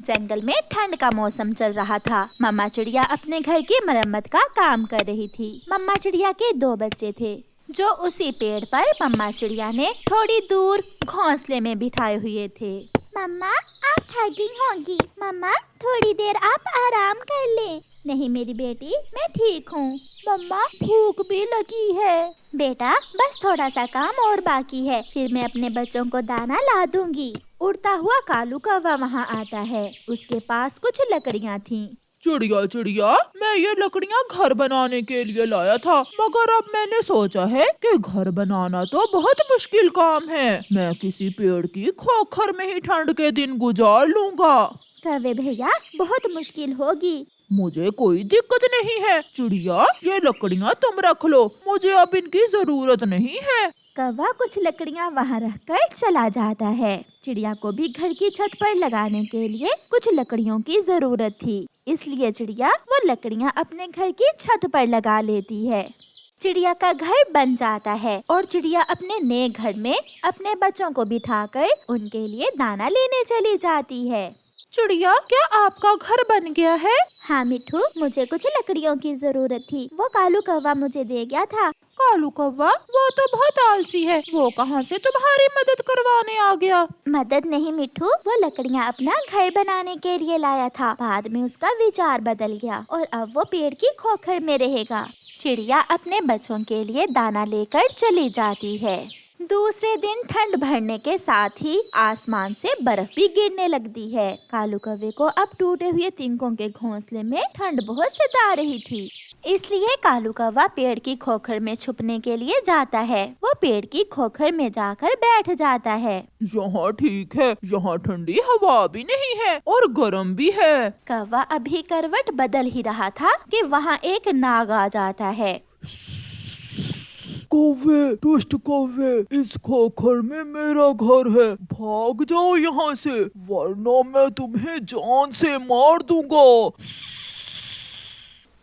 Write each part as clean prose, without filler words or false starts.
जंगल में ठंड का मौसम चल रहा था। मम्मा चिड़िया अपने घर की मरम्मत का काम कर रही थी। मम्मा चिड़िया के 2 बच्चे थे जो उसी पेड़ पर मम्मा चिड़िया ने थोड़ी दूर घोंसले में बिठाए हुए थे। मम्मा आप थक गई होंगी, मम्मा थोड़ी देर आप आराम कर लें। नहीं मेरी बेटी, मैं ठीक हूँ। मम्मा भूख भी लगी है। बेटा बस थोड़ा सा काम और बाकी है, फिर मैं अपने बच्चों को दाना ला दूंगी। उड़ता हुआ कालू कौवा वहाँ आता है। उसके पास कुछ लकड़ियाँ थीं। चिड़िया चिड़िया, मैं ये लकड़ियाँ घर बनाने के लिए लाया था, मगर अब मैंने सोचा है कि घर बनाना तो बहुत मुश्किल काम है। मैं किसी पेड़ की खोखर में ही ठंड के दिन गुजार लूंगा। कौवे भैया बहुत मुश्किल होगी। मुझे कोई दिक्कत नहीं है चिड़िया, ये लकड़ियाँ तुम रख लो, मुझे अब इनकी जरूरत नहीं है। कौवा कुछ लकड़ियाँ वहाँ रखकर चला जाता है। चिड़िया को भी घर की छत पर लगाने के लिए कुछ लकड़ियों की जरूरत थी, इसलिए चिड़िया वो लकड़ियाँ अपने घर की छत पर लगा लेती है। चिड़िया का घर बन जाता है और चिड़िया अपने नए घर में अपने बच्चों को बिठाकर उनके लिए दाना लेने चली जाती है। चिड़िया, क्या आपका घर बन गया है? हाँ मिठू, मुझे कुछ लकड़ियों की जरूरत थी, वो कालू कौवा मुझे दे गया था। कालू कौवा वो तो बहुत आलसी है, वो कहाँ से तुम्हारी मदद करवाने आ गया? मदद नहीं मिठू, वो लकड़ियाँ अपना घर बनाने के लिए लाया था। बाद में उसका विचार बदल गया और अब वो पेड़ की खोखर में रहेगा। चिड़िया अपने बच्चों के लिए दाना लेकर चली जाती है। दूसरे दिन ठंड बढ़ने के साथ ही आसमान से बर्फ भी गिरने लगती है। कालू कौवे को अब टूटे हुए तिनकों के घोंसले में ठंड बहुत सता रही थी, इसलिए कालू कौवा पेड़ की खोखर में छुपने के लिए जाता है। वो पेड़ की खोखर में जाकर बैठ जाता है। यहाँ ठीक है, यहाँ ठंडी हवा भी नहीं है और गर्म भी है। कौवा अभी करवट बदल ही रहा था कि वहाँ एक नाग आ जाता है। कौवे, दुष्ट कौवे, इस खोखर में मेरा घर है, भाग जाओ यहाँ से, वरना मैं तुम्हें जान से मार दूंगा।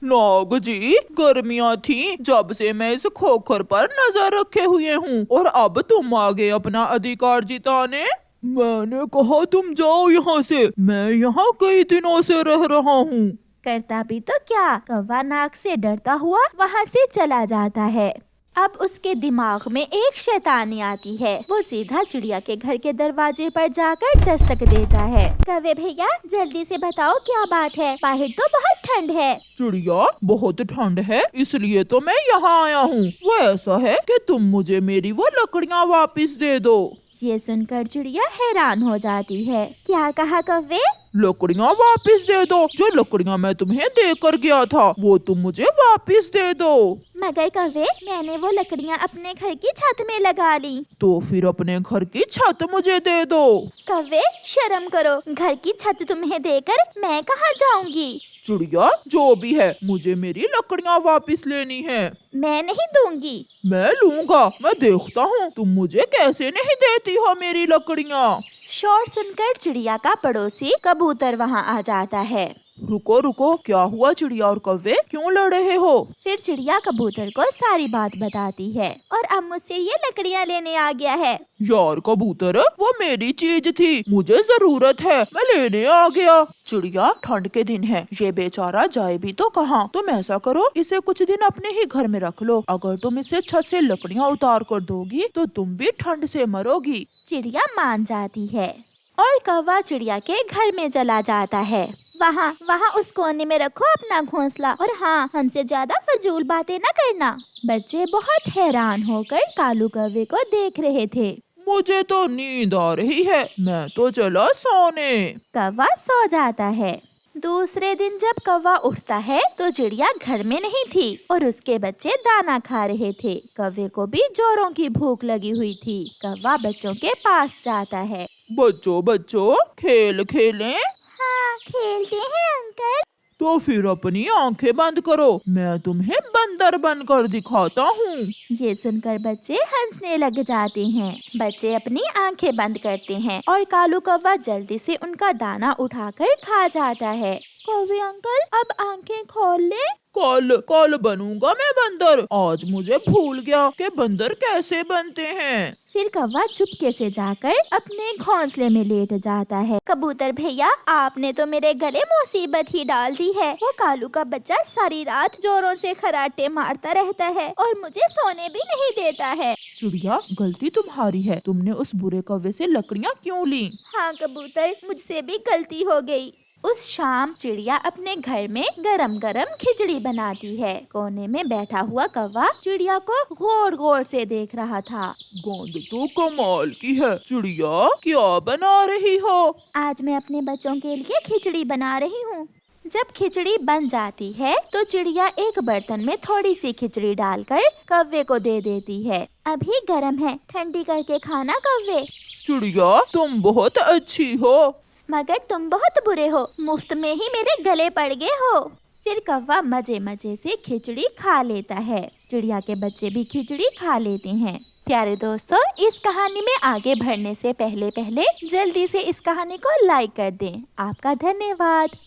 नाग जी, गर्मियाँ थी जब से मैं इस खोखर पर नजर रखे हुए हूँ और अब तुम आगे अपना अधिकार जिताने। मैंने कहा तुम जाओ यहाँ से, मैं यहाँ कई दिनों से रह रहा हूँ। करता भी तो क्या, कौवा नाग से डरता हुआ वहाँ से चला जाता है। अब उसके दिमाग में एक शैतानी आती है। वो सीधा चिड़िया के घर के दरवाजे पर जाकर दस्तक देता है। कौवे भैया जल्दी से बताओ क्या बात है, बाहर तो बहुत ठंड है। चिड़िया, बहुत ठंड है इसलिए तो मैं यहाँ आया हूँ। वो ऐसा है कि तुम मुझे मेरी वो लकड़ियाँ वापस दे दो। ये सुनकर चिड़िया हैरान हो जाती है। क्या कहा कौवे? लकड़ियाँ वापस दे दो, जो लकड़ियाँ मैं तुम्हें देकर गया था वो तुम मुझे वापस दे दो। मगर कौवे, मैंने वो लकड़ियाँ अपने घर की छत में लगा ली। तो फिर अपने घर की छत मुझे दे दो। कौवे शर्म करो, घर की छत तुम्हें देकर मैं कहाँ जाऊंगी। चिड़िया, जो भी है मुझे मेरी लकड़ियाँ वापस लेनी है। मैं नहीं दूंगी। मैं लूँगा, मैं देखता हूँ तुम मुझे कैसे नहीं देती हो मेरी लकड़ियाँ। शोर सुनकर चिड़िया का पड़ोसी कबूतर वहाँ आ जाता है। रुको रुको, क्या हुआ चिड़िया और कौवे, क्यों लड़ रहे हो? फिर चिड़िया कबूतर को सारी बात बताती है और अब मुझसे ये लकड़ियाँ लेने आ गया है। यार कबूतर, वो मेरी चीज थी, मुझे जरूरत है, मैं लेने आ गया। चिड़िया, ठंड के दिन है, ये बेचारा जाए भी तो कहाँ। तुम ऐसा करो, इसे कुछ दिन अपने ही घर में रख लो। अगर तुम इसे छत से लकड़ियाँ उतार कर दोगी तो तुम भी ठंड से मरोगी। चिड़िया मान जाती है और कौवा चिड़िया के घर में चला जाता है। वहाँ उस कोने में रखो अपना घोंसला और हाँ, हमसे ज्यादा फजूल बातें न करना। बच्चे बहुत हैरान होकर कालू कौवे को देख रहे थे। मुझे तो नींद आ रही है, मैं तो चला सोने। कौवा सो जाता है। दूसरे दिन जब कौवा उठता है तो चिड़िया घर में नहीं थी और उसके बच्चे दाना खा रहे थे। कौवे को भी जोरों की भूख लगी हुई थी। कौवा बच्चों के पास जाता है। बच्चों बच्चों, खेल खेलें? हाँ, खेलते हैं अंकल। तो फिर अपनी आंखें बंद करो, मैं तुम्हें बंदर बनकर दिखाता हूँ। ये सुनकर बच्चे हंसने लग जाते हैं। बच्चे अपनी आंखें बंद करते हैं और कालू कौवा जल्दी से उनका दाना उठाकर खा जाता है। कौवे अंकल अब आंखें खोल ले। कल कल बनूंगा मैं बंदर। आज मुझे भूल गया कि बंदर कैसे बनते हैं। फिर कौवा चुपके से जाकर अपने घोंसले में लेट जाता है। कबूतर भैया, आपने तो मेरे गले मुसीबत ही डाल दी है। वो कालू का बच्चा सारी रात जोरों से खराटे मारता रहता है और मुझे सोने भी नहीं देता है। चिड़िया, गलती तुम्हारी है। तुमने उस बुरे कौवे से लकड़ियाँ क्यों ली? हाँ कबूतर, मुझसे भी गलती हो गई। उस शाम चिड़िया अपने घर में गरम गरम खिचड़ी बनाती है। कोने में बैठा हुआ कौवा चिड़िया को गौर गौर से देख रहा था। गंध तो कमाल की है। चिड़िया, क्या बना रही हो? आज मैं अपने बच्चों के लिए खिचड़ी बना रही हूँ। जब खिचड़ी बन जाती है तो चिड़िया एक बर्तन में थोड़ी सी खिचड़ी डालकर कौवे को दे देती है। अभी गरम है, ठंडी करके खाना कौवे। चिड़िया, तुम बहुत अच्छी हो। मगर तुम बहुत बुरे हो, मुफ्त में ही मेरे गले पड़ गए हो। फिर कौवा मजे मजे से खिचड़ी खा लेता है। चिड़िया के बच्चे भी खिचड़ी खा लेते हैं। प्यारे दोस्तों, इस कहानी में आगे बढ़ने से पहले जल्दी से इस कहानी को लाइक कर दें। आपका धन्यवाद।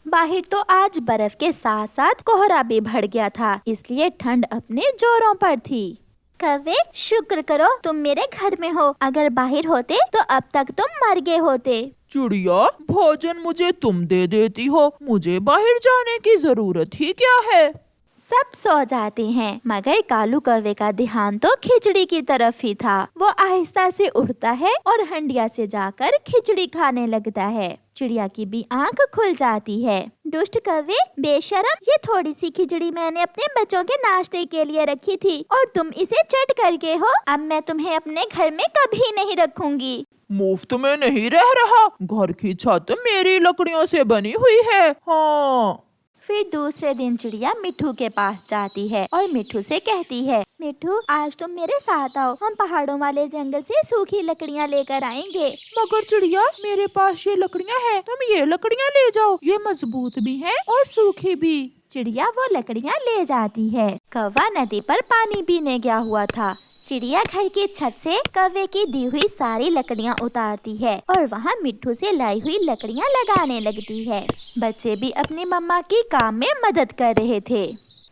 बाहर तो आज बर्फ के साथ साथ कोहरा भी बढ़ गया था, इसलिए ठंड अपने जोरों पर थी। कौवे, शुक्र करो तुम मेरे घर में हो। अगर बाहर होते तो अब तक तुम मर गए होते। चिड़िया, भोजन मुझे तुम दे देती हो, मुझे बाहर जाने की जरूरत ही क्या है? सब सो जाते हैं, मगर कालू कौवे का ध्यान तो खिचड़ी की तरफ ही था। वो आहिस्ता से उठता है और हंडिया से जाकर खिचड़ी खाने लगता है। चिड़िया की भी आंख खुल जाती है। दुष्ट कौवे, बेशरम, ये थोड़ी सी खिचड़ी मैंने अपने बच्चों के नाश्ते के लिए रखी थी और तुम इसे चट करके हो। अब मैं तुम्हें अपने घर में कभी नहीं रखूंगी। मुफ्त में नहीं रह रहा। घर की छत मेरी लकड़ियों से बनी हुई है। हाँ। फिर दूसरे दिन चिड़िया मिट्ठू के पास जाती है और मिट्ठू से कहती है, मिट्ठू, आज तुम मेरे साथ आओ, हम पहाड़ों वाले जंगल से सूखी लकड़ियाँ लेकर आएंगे। मगर चिड़िया, मेरे पास ये लकड़ियाँ हैं, तुम ये लकड़ियाँ ले जाओ, ये मजबूत भी हैं और सूखी भी। चिड़िया वो लकड़ियाँ ले जाती है। कौवा नदी पर पानी पीने गया हुआ था। चिड़िया घर की छत से कौवे की दी हुई सारी लकड़ियाँ उतारती है और वहाँ मिट्ठू से लाई हुई लकड़ियाँ लगाने लगती है। बच्चे भी अपनी मम्मा की काम में मदद कर रहे थे।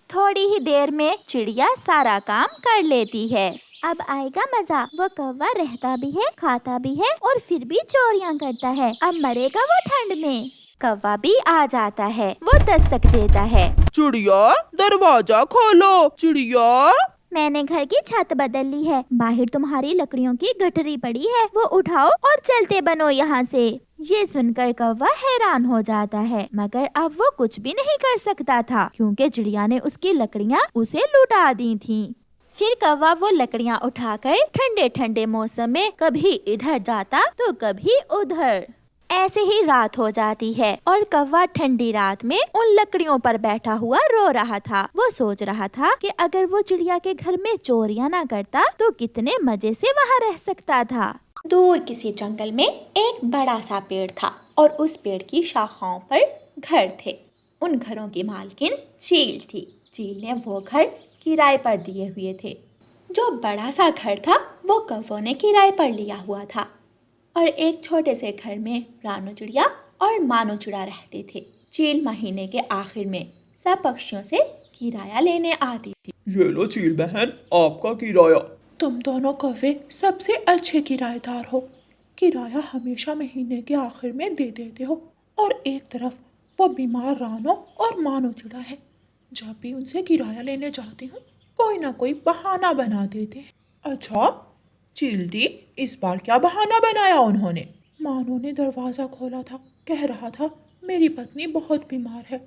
थोड़ी ही देर में चिड़िया सारा काम कर लेती है। अब आएगा मजा। वो कौवा रहता भी है, खाता भी है और फिर भी चोरियाँ करता है। अब मरेगा वो ठंड में। कौवा भी आ जाता है। वो दस्तक देता है। चिड़िया, दरवाजा खोलो। चिड़िया, मैंने घर की छत बदल ली है। बाहर तुम्हारी लकड़ियों की गठरी पड़ी है, वो उठाओ और चलते बनो यहाँ से। ये सुनकर कौवा हैरान हो जाता है, मगर अब वो कुछ भी नहीं कर सकता था क्योंकि चिड़िया ने उसकी लकड़ियाँ उसे लुटा दी थीं। फिर कौवा वो लकड़ियाँ उठाकर ठंडे ठंडे मौसम में कभी इधर जाता तो कभी उधर। ऐसे ही रात हो जाती है और कौवा ठंडी रात में उन लकड़ियों पर बैठा हुआ रो रहा था। वो सोच रहा था कि अगर वो चिड़िया के घर में चोरियां ना करता तो कितने मजे से वहाँ रह सकता था। दूर किसी जंगल में एक बड़ा सा पेड़ था और उस पेड़ की शाखाओं पर घर थे। उन घरों की मालकिन चील थी। चील ने वो घर किराए पर दिए हुए थे। जो बड़ा सा घर था वो कौवों ने किराए पर लिया हुआ था और एक छोटे से घर में रानू चिड़िया और मानो चिड़ा रहते थे। चील महीने के आखिर में सब पक्षियों से किराया लेने आती थी। ये लो चील बहन, आपका किराया। तुम दोनों कौवे सबसे अच्छे किराएदार हो। किराया हमेशा महीने के आखिर में दे देते हो। और एक तरफ वो बीमार रानो और मानो चिड़ा है। जब भी उनसे किराया लेने जाती हूँ कोई ना कोई बहाना बना देते हैं। अच्छा चील दी, इस बार क्या बहाना बनाया उन्होंने? मानो ने दरवाज़ा खोला था, कह रहा था मेरी पत्नी बहुत बीमार है,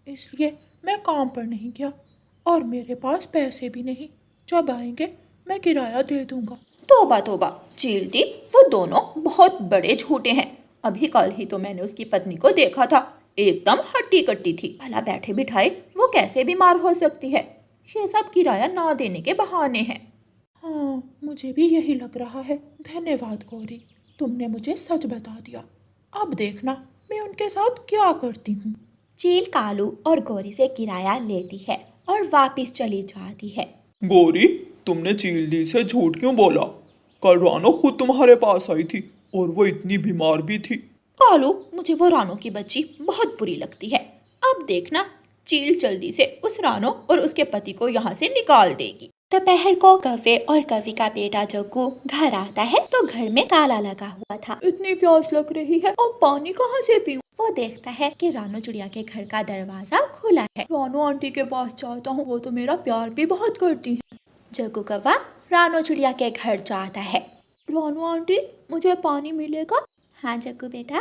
इसलिए मैं काम पर नहीं गया और मेरे पास पैसे भी नहीं। जब आएंगे मैं किराया दे दूंगा। तोबा तोबा, चील दी, वो दोनों बहुत बड़े झूठे हैं। अभी कल ही तो मैंने उसकी पत्नी को देखा था, एकदम हट्टी कट्टी थी। भला बैठे बिठाए वो कैसे बीमार हो सकती है? ये सब किराया ना देने के बहाने हैं। हाँ, मुझे भी यही लग रहा है। धन्यवाद गौरी, तुमने मुझे सच बता दिया। अब देखना मैं उनके साथ क्या करती हूँ। चील कालू और गौरी से किराया लेती है और वापस चली जाती है। गौरी, तुमने चील दी से झूठ क्यों बोला? कल रानो खुद तुम्हारे पास आई थी और वो इतनी बीमार भी थी। कालू, मुझे वो रानो की बच्ची बहुत बुरी लगती है। अब देखना, चील जल्दी से उस रानो और उसके पति को यहाँ से निकाल देगी। दोपहर को कव्वे और कवि का बेटा जग्गू घर आता है तो घर में ताला लगा हुआ था। इतनी प्यास लग रही है, अब पानी कहाँ से पीऊं? वो देखता है कि रानो चिड़िया के घर का दरवाजा खुला है। रानो आंटी के पास जाता हूँ, वो तो मेरा प्यार भी बहुत करती है। जग्गू कौवा रानो चिड़िया के घर जाता है। रानो आंटी, मुझे पानी मिलेगा? हाँ जग्गू बेटा,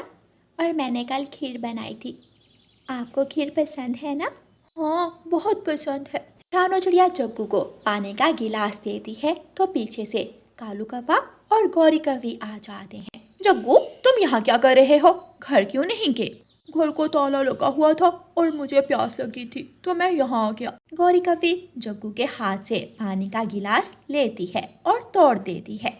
और मैंने कल खीर बनाई थी, आपको खीर पसंद है ना? हाँ, बहुत पसंद है। रानो चिड़िया जग्गू को पानी का गिलास देती है तो पीछे से कालू कौवा और गौरी कवि आ जाते हैं। जग्गू, तुम यहाँ क्या कर रहे हो? घर क्यों नहीं गए? घर को ताला लगा हुआ था और मुझे प्यास लगी थी तो मैं यहाँ आ गया। गौरी कवि जग्गू के हाथ से पानी का गिलास लेती है और तोड़ देती है।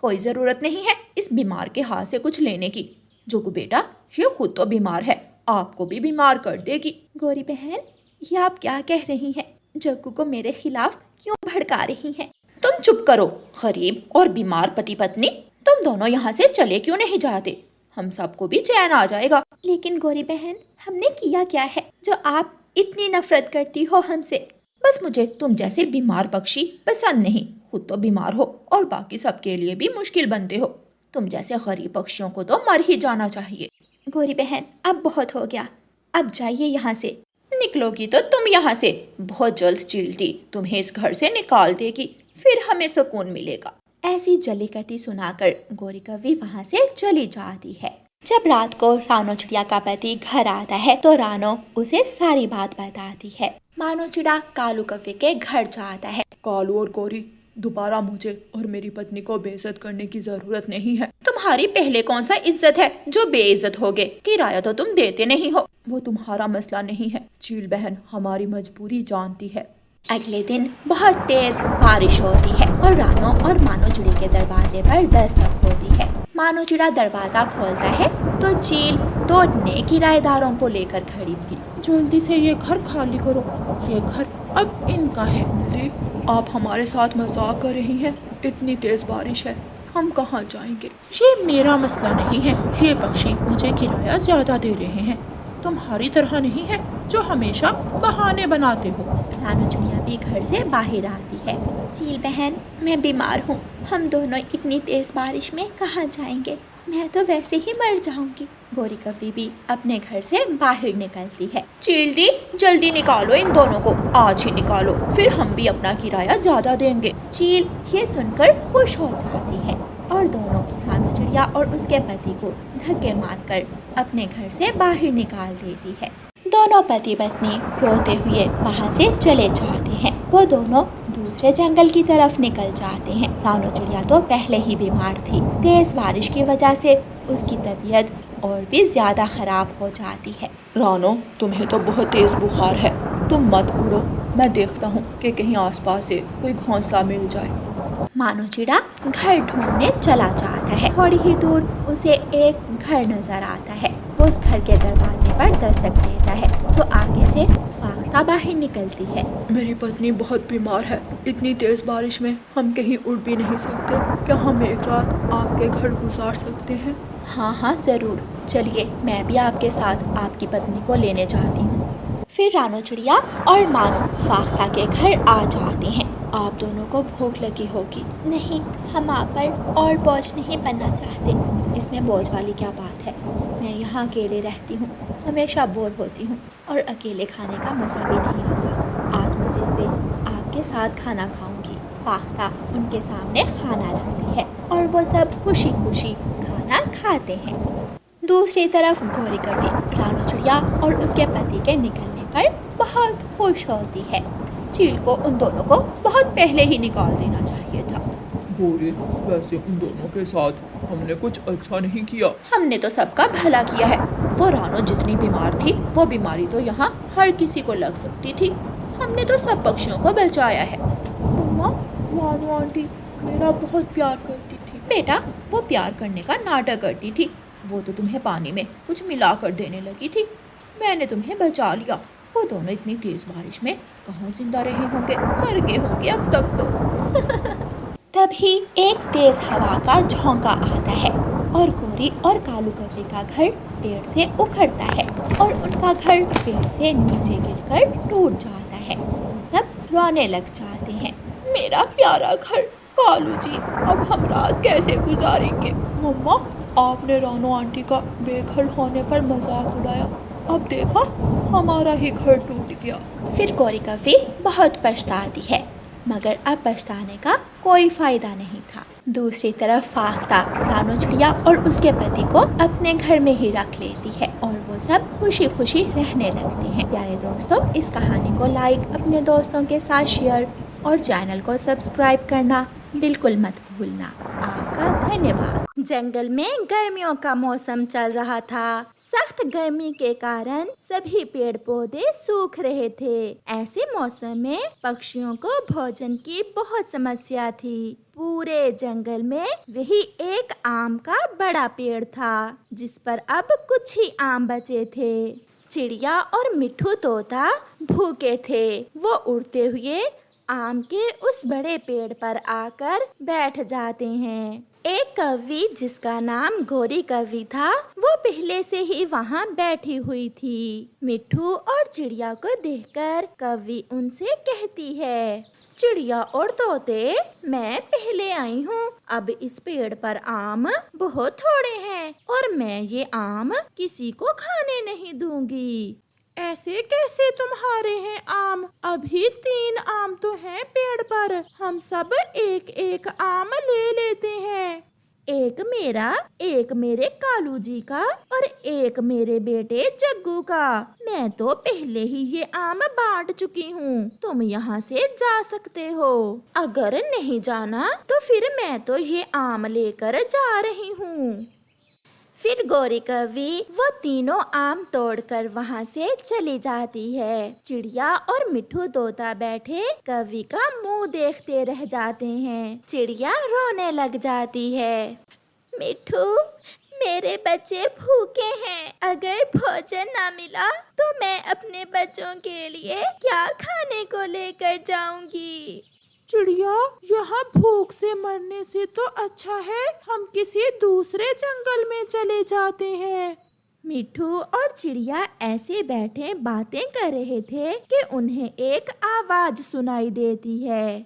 कोई जरूरत नहीं है इस बीमार के हाथ से कुछ लेने की। जग्गू बेटा, ये खुद तो बीमार है, आपको भी बीमार कर देगी। गौरी बहन, ये आप क्या कह रही हैं? जग्गू को मेरे खिलाफ क्यों भड़का रही हैं? तुम चुप करो। गरीब और बीमार पति पत्नी, तुम दोनों यहाँ से चले क्यों नहीं जाते? हम सबको भी चैन आ जाएगा। लेकिन गौरी बहन, हमने किया क्या है जो आप इतनी नफरत करती हो हमसे? बस मुझे तुम जैसे बीमार पक्षी पसंद नहीं। खुद तो बीमार हो और बाकी सबके लिए भी मुश्किल बनते हो। तुम जैसे गरीब पक्षियों को तो मर ही जाना चाहिए। गौरी बहन, अब बहुत हो गया, अब जाइए यहाँ से। निकलोगी तो तुम यहाँ से बहुत जल्द चीलती तुम्हें इस घर से निकाल देगी, फिर हमें सुकून मिलेगा। ऐसी जली कटी सुनाकर गौरी कवि वहाँ से चली जाती है। जब रात को रानो चिड़िया का पति घर आता है तो रानो उसे सारी बात बताती है। मानो चिड़ा कालू कव्वे के घर जाता है। कालू और गौरी, दोबारा मुझे और मेरी पत्नी को बेइज्जत करने की जरूरत नहीं है। तुम्हारी पहले कौन सा इज्जत है जो बेइज्जत होगे? किराया तो तुम देते नहीं हो। वो तुम्हारा मसला नहीं है। चील बहन हमारी मजबूरी जानती है। अगले दिन बहुत तेज बारिश होती है और रानो और मानो चिड़ी के दरवाजे पर दस्तक होती है। मानो चिड़ा दरवाजा खोलता है तो चील 2 नए किराएदारों को लेकर खड़ी थी। जल्दी से ये घर खाली करो, ये घर अब इनका है। जी, आप हमारे साथ मजाक कर रही हैं? इतनी तेज बारिश है, हम कहाँ जाएंगे? ये मेरा मसला नहीं है, ये पक्षी मुझे किराया ज्यादा दे रहे हैं। तुम्हारी तरह नहीं है जो हमेशा बहाने बनाते हो। रानो चिड़िया भी घर से बाहर आती है। चील बहन, मैं बीमार हूँ, हम दोनों इतनी तेज बारिश में कहाँ जाएंगे? मैं तो वैसे ही मर जाऊंगी। गौरी कवि भी अपने घर से बाहर निकलती है। चील दी, जल्दी निकालो इन दोनों को, आज ही निकालो, फिर हम भी अपना किराया ज्यादा देंगे। चील ये सुनकर खुश हो जाती है और दोनों रानो चिड़िया और उसके पति को धक्के मारकर अपने घर से बाहर निकाल देती है। दोनों पति पत्नी रोते हुए वहाँ से चले जाते हैं। वो दोनों दूसरे जंगल की तरफ निकल जाते हैं। रानो चिड़िया तो पहले ही बीमार थी। तेज बारिश की वजह से उसकी तबीयत और भी ज्यादा खराब हो जाती है। रानो, तुम्हें तो बहुत तेज बुखार है, तुम मत उड़ो, मैं देखता हूँ कि कहीं आसपास से कोई घोंसला मिल जाए। मानो चिड़ा घर ढूंढने चला जाता है। थोड़ी ही दूर उसे एक घर नजर आता है। वो उस घर के दरवाजे पर दस्तक देता है तो आगे से फाख्ता बाहर निकलती है। मेरी पत्नी बहुत बीमार है, इतनी तेज बारिश में हम कहीं उड़ भी नहीं सकते। क्या हम एक रात आपके घर गुजार सकते हैं? हाँ हाँ जरूर, चलिए मैं भी आपके साथ आपकी पत्नी को लेने जाती हूँ। फिर रानो चिड़िया और मानो फाख्ता के घर आ जाते हैं। आप दोनों को भूख लगी होगी। नहीं, हम आप पर और बोझ नहीं बनना चाहते। इसमें बोझ वाली क्या बात है? मैं यहाँ अकेले रहती हूँ, हमेशा बोर होती हूँ और अकेले खाने का मज़ा भी नहीं आता। आज मज़े से आपके साथ खाना खाऊंगी। फाख्ता उनके सामने खाना रखती है और वो सब खुशी खुशी खाना खाते हैं। दूसरी तरफ गौरी कवि रानो चिड़िया और उसके पति के निकलने पर बहुत खुश होती है। चील को उन दोनों को बहुत पहले ही निकाल देना चाहिए था। गौरी, वैसे उन दोनों के साथ हमने कुछ अच्छा नहीं किया। हमने तो सबका भला किया है। वो रानो जितनी बीमार थी, वो बीमारी तो यहाँ हर किसी को लग सकती थी। हमने तो सब पक्षियों को बचाया है। मम्मा, रानो आंटी मेरा बहुत प्यार करती थी। बेटा, वो प्यार करने का नाटक करती थी। वो तो तुम्हें पानी में कुछ मिला कर देने लगी थी। मैंने तुम्हें बचा लिया। वो दोनों इतनी तेज बारिश में कहाँ जिंदा रहे होंगे, मर गए होंगे अब तक तो। तभी एक तेज हवा का झोंका आता है। और गोरी और कालू कौवे का घर पेड़ से उखड़ता है और उनका घर पेड़ से नीचे गिरकर टूट जाता है। वो सब रोने लग जाते हैं। मेरा प्यारा घर, कालू जी, अब हम रात कैसे गुजारेंगे? मम्मा, आपने रानू आंटी का बेघर होने पर मजाक उड़ाया, अब देखा हमारा ही घर टूट गया। फिर गौरी कौवी बहुत पछताती है, मगर अब पछताने का कोई फायदा नहीं था। दूसरी तरफ फाख्ता रानू चिड़िया और उसके पति को अपने घर में ही रख लेती है और वो सब खुशी खुशी रहने लगते हैं। प्यारे दोस्तों, इस कहानी को लाइक, अपने दोस्तों के साथ शेयर और चैनल को सब्सक्राइब करना बिल्कुल मत भूलना। आपका धन्यवाद। जंगल में गर्मियों का मौसम चल रहा था। सख्त गर्मी के कारण सभी पेड़ पौधे सूख रहे थे। ऐसे मौसम में पक्षियों को भोजन की बहुत समस्या थी। पूरे जंगल में वही एक आम का बड़ा पेड़ था, जिस पर अब कुछ ही आम बचे थे। चिड़िया और मिट्ठू तोता भूखे थे। वो उड़ते हुए आम के उस बड़े पेड़ पर आकर बैठ जाते हैं। एक कौवी जिसका नाम गौरी कौवी था, वो पहले से ही वहाँ बैठी हुई थी। मिट्ठू और चिड़िया को देखकर कौवी उनसे कहती है, चिड़िया और तोते, मैं पहले आई हूँ। अब इस पेड़ पर आम बहुत थोड़े हैं और मैं ये आम किसी को खाने नहीं दूंगी। ऐसे कैसे तुम्हारे हैं आम? अभी 3 आम तो हैं पेड़ पर। हम सब एक एक आम ले लेते हैं। एक मेरा, एक मेरे कालू जी का और एक मेरे बेटे जग्गू का। मैं तो पहले ही ये आम बांट चुकी हूँ। तुम यहाँ से जा सकते हो। अगर नहीं जाना तो फिर मैं तो ये आम लेकर जा रही हूँ। फिर गौरी कौवी वो तीनों आम तोड़कर वहाँ से चली जाती है। चिड़िया और मिट्ठू तोता बैठे कौवी का मुंह देखते रह जाते हैं। चिड़िया रोने लग जाती है, मिट्ठू, मेरे बच्चे भूखे हैं। अगर भोजन ना मिला तो मैं अपने बच्चों के लिए क्या खाने को लेकर जाऊंगी। चिड़िया, यहाँ भूख से मरने से तो अच्छा है हम किसी दूसरे जंगल में चले जाते हैं। मिट्ठू और चिड़िया ऐसे बैठे बातें कर रहे थे कि उन्हें एक आवाज सुनाई देती है।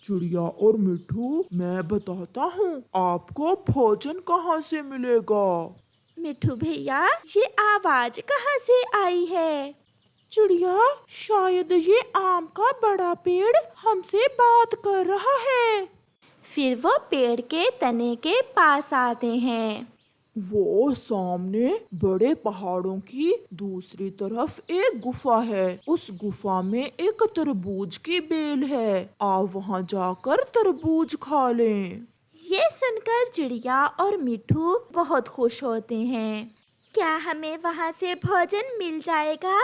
चिड़िया और मिट्ठू, मैं बताता हूँ आपको भोजन कहाँ से मिलेगा। मिट्ठू भैया, ये आवाज कहाँ से आई है? चिड़िया, शायद ये आम का बड़ा पेड़ हमसे बात कर रहा है। फिर वो पेड़ के तने के पास आते हैं। वो सामने बड़े पहाड़ों की दूसरी तरफ एक गुफा है। उस गुफा में एक तरबूज की बेल है। आप वहाँ जाकर तरबूज खा लें। ये सुनकर चिड़िया और मिट्ठू बहुत खुश होते हैं। क्या हमें वहाँ से भोजन मिल जाएगा?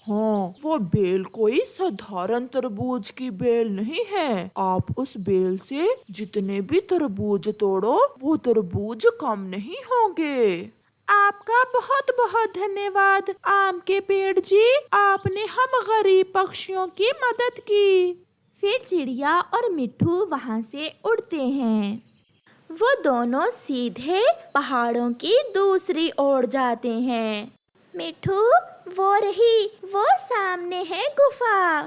हाँ, वो बेल कोई साधारण तरबूज की बेल नहीं है। आप उस बेल से जितने भी तरबूज तोड़ो वो तरबूज कम नहीं होंगे। आपका बहुत बहुत धन्यवाद आम के पेड़ जी, आपने हम गरीब पक्षियों की मदद की। फिर चिड़िया और मिट्ठू वहाँ से उड़ते हैं। वो दोनों सीधे पहाड़ों की दूसरी ओर जाते हैं। मिट्ठू, वो सामने है गुफा।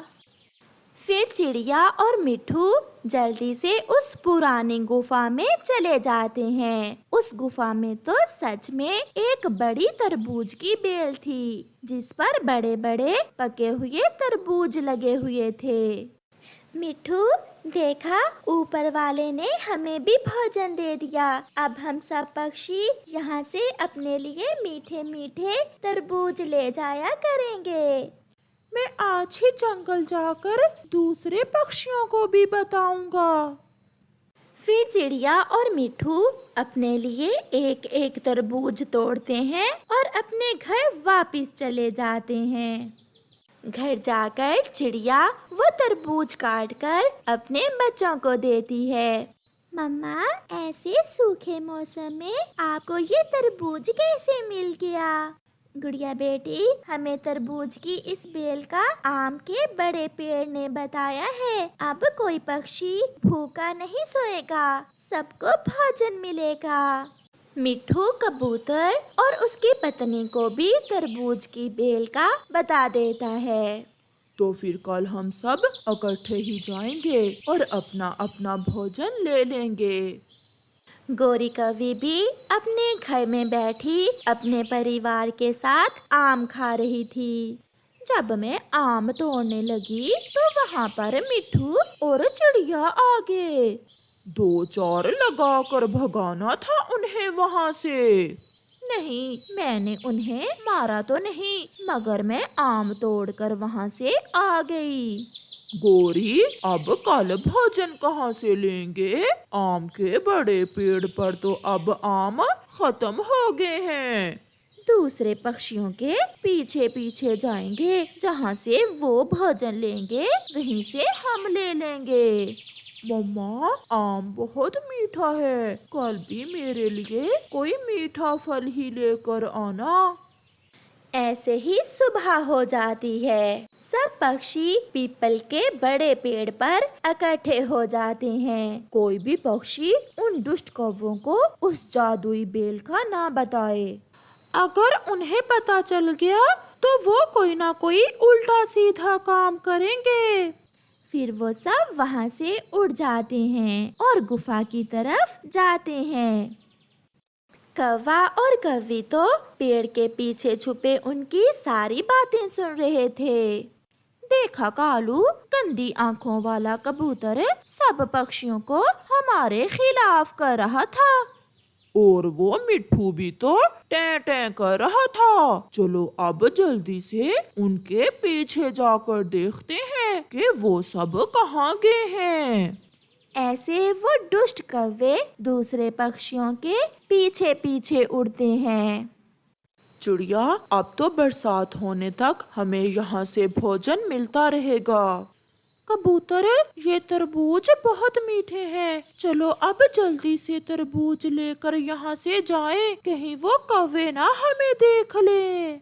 फिर चिड़िया और मिट्ठू जल्दी से उस पुरानी गुफा में चले जाते हैं। उस गुफा में तो सच में एक बड़ी तरबूज की बेल थी, जिस पर बड़े बड़े पके हुए तरबूज लगे हुए थे। मिट्ठू, देखा, ऊपर वाले ने हमें भी भोजन दे दिया। अब हम सब पक्षी यहाँ से अपने लिए मीठे मीठे तरबूज ले जाया करेंगे। मैं आज ही जंगल जाकर दूसरे पक्षियों को भी बताऊंगा। फिर चिड़िया और मिट्ठू अपने लिए एक एक तरबूज तोड़ते हैं और अपने घर वापस चले जाते हैं। घर जाकर चिड़िया वो तरबूज काटकर अपने बच्चों को देती है। मम्मा, ऐसे सूखे मौसम में आपको ये तरबूज कैसे मिल गया? गुड़िया बेटी, हमें तरबूज की इस बेल का आम के बड़े पेड़ ने बताया है। अब कोई पक्षी भूखा नहीं सोएगा, सबको भोजन मिलेगा। मिट्ठू कबूतर और उसकी पत्नी को भी तरबूज की बेल का बता देता है। तो फिर कल हम सब इकट्ठे ही जाएंगे और अपना अपना भोजन ले लेंगे। गोरी कौवी भी अपने घर में बैठी अपने परिवार के साथ आम खा रही थी। जब मैं आम तोड़ने लगी तो वहाँ पर मिट्ठू और चिड़िया आ गए। 2-4 लगाकर भगाना था उन्हें वहाँ से। नहीं, मैंने उन्हें मारा तो नहीं, मगर मैं आम तोड़कर वहाँ से आ गई। गोरी, अब कल भोजन कहाँ से लेंगे? आम के बड़े पेड़ पर तो अब आम खत्म हो गए हैं। दूसरे पक्षियों के पीछे पीछे जाएंगे, जहाँ से वो भोजन लेंगे वहीं से हम ले लेंगे। मम्मा, आम बहुत मीठा है, कल भी मेरे लिए कोई मीठा फल ही लेकर आना। ऐसे ही सुबह हो जाती है। सब पक्षी पीपल के बड़े पेड़ पर इकट्ठे हो जाते हैं। कोई भी पक्षी उन दुष्ट कौवों को उस जादुई बेल का ना बताए। अगर उन्हें पता चल गया तो वो कोई ना कोई उल्टा सीधा काम करेंगे। फिर वो सब वहाँ से उड़ जाते हैं और गुफा की तरफ जाते हैं। कौवा और कौवी तो पेड़ के पीछे छुपे उनकी सारी बातें सुन रहे थे। देखा कालू, गंदी आंखों वाला कबूतर सब पक्षियों को हमारे खिलाफ कर रहा था। और वो मिट्ठू भी तो टें टें कर रहा था। चलो अब जल्दी से उनके पीछे जाकर देखते हैं कि वो सब कहाँ गए हैं। ऐसे वो दुष्ट कौवे दूसरे पक्षियों के पीछे पीछे उड़ते हैं। चिड़िया, अब तो बरसात होने तक हमें यहाँ से भोजन मिलता रहेगा। कबूतर, ये तरबूज बहुत मीठे हैं, चलो अब जल्दी से तरबूज लेकर यहाँ से जाएं, कहीं वो कौवे ना हमें देख लें।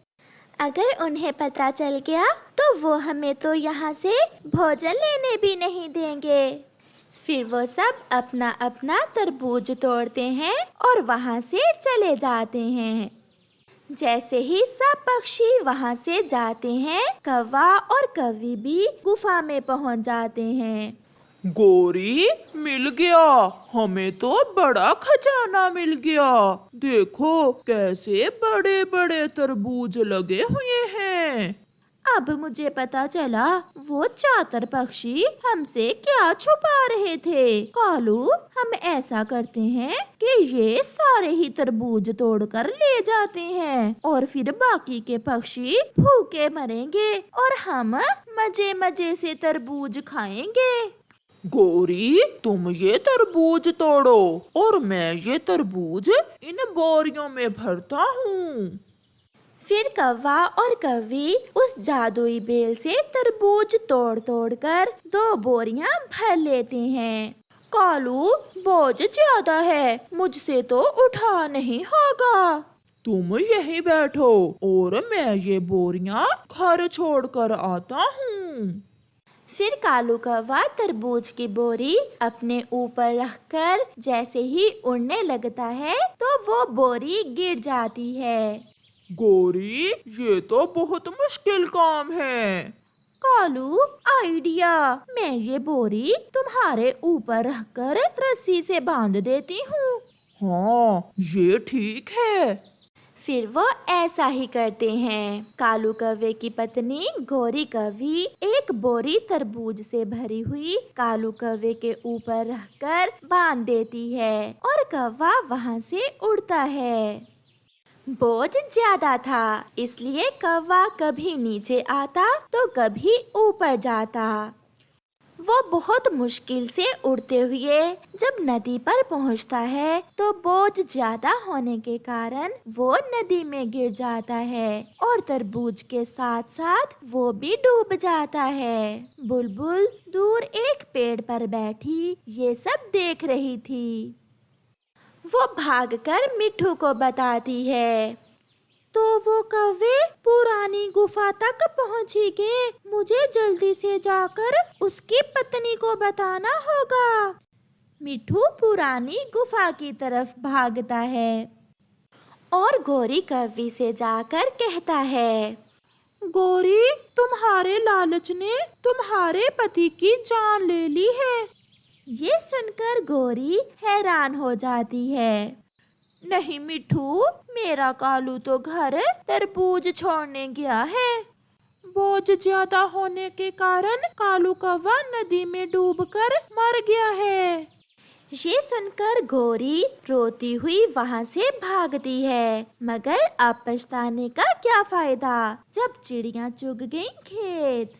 अगर उन्हें पता चल गया तो वो हमें तो यहाँ से भोजन लेने भी नहीं देंगे। फिर वो सब अपना अपना तरबूज तोड़ते हैं और वहाँ से चले जाते हैं। जैसे ही सब पक्षी वहाँ से जाते हैं, कौवा और कौवी भी गुफा में पहुँच जाते हैं। गोरी, मिल गया, हमें तो बड़ा खजाना मिल गया। देखो कैसे बड़े बड़े तरबूज लगे हुए हैं। अब मुझे पता चला वो चातर पक्षी हमसे क्या छुपा रहे थे। कालू, हम ऐसा करते हैं कि ये सारे ही तरबूज तोड़कर ले जाते हैं और फिर बाकी के पक्षी भूखे मरेंगे और हम मजे मजे से तरबूज खाएंगे। गोरी, तुम ये तरबूज तोड़ो और मैं ये तरबूज इन बोरियों में भरता हूँ। फिर कौवा और कौवी उस जादुई बेल से तरबूज तोड़ तोड़ कर 2 बोरियां भर लेते हैं। कालू, बोझ ज्यादा है, मुझसे तो उठा नहीं होगा। तुम यहीं बैठो और मैं ये बोरियां घर छोड़कर आता हूँ। फिर कालू कौवा तरबूज की बोरी अपने ऊपर रखकर जैसे ही उड़ने लगता है तो वो बोरी गिर जाती है। गोरी, ये तो बहुत मुश्किल काम है। कालू, आइडिया, मैं ये बोरी तुम्हारे ऊपर रखकर रस्सी से बांध देती हूँ। हाँ, ये ठीक है। फिर वो ऐसा ही करते हैं। कालू कौवे की पत्नी गोरी कौवी एक बोरी तरबूज से भरी हुई कालू कौवे के ऊपर रखकर बांध देती है और कौवा वहाँ से उड़ता है। बोझ ज्यादा था, इसलिए कौवा कभी नीचे आता तो कभी ऊपर जाता। वो बहुत मुश्किल से उड़ते हुए जब नदी पर पहुंचता है तो बोझ ज्यादा होने के कारण वो नदी में गिर जाता है और तरबूज के साथ साथ वो भी डूब जाता है। बुलबुल दूर एक पेड़ पर बैठी ये सब देख रही थी। वो भागकर मिट्ठू को बताती है। तो वो कौवे पुरानी गुफा तक पहुंची गए। मुझे जल्दी से जाकर उसकी पत्नी को बताना होगा। मिठू पुरानी गुफा की तरफ भागता है और गौरी कौवी से जाकर कहता है, गौरी, तुम्हारे लालच ने तुम्हारे पति की जान ले ली है। ये सुनकर गौरी हैरान हो जाती है। नहीं मिठू, मेरा कालू तो घर तरबूज छोड़ने गया है। बोझ ज्यादा होने के कारण कालू कौवा नदी में डूबकर मर गया है। ये सुनकर गौरी रोती हुई वहाँ से भागती है, मगर अब पछताने का क्या फायदा जब चिड़ियाँ चुग गईं खेत।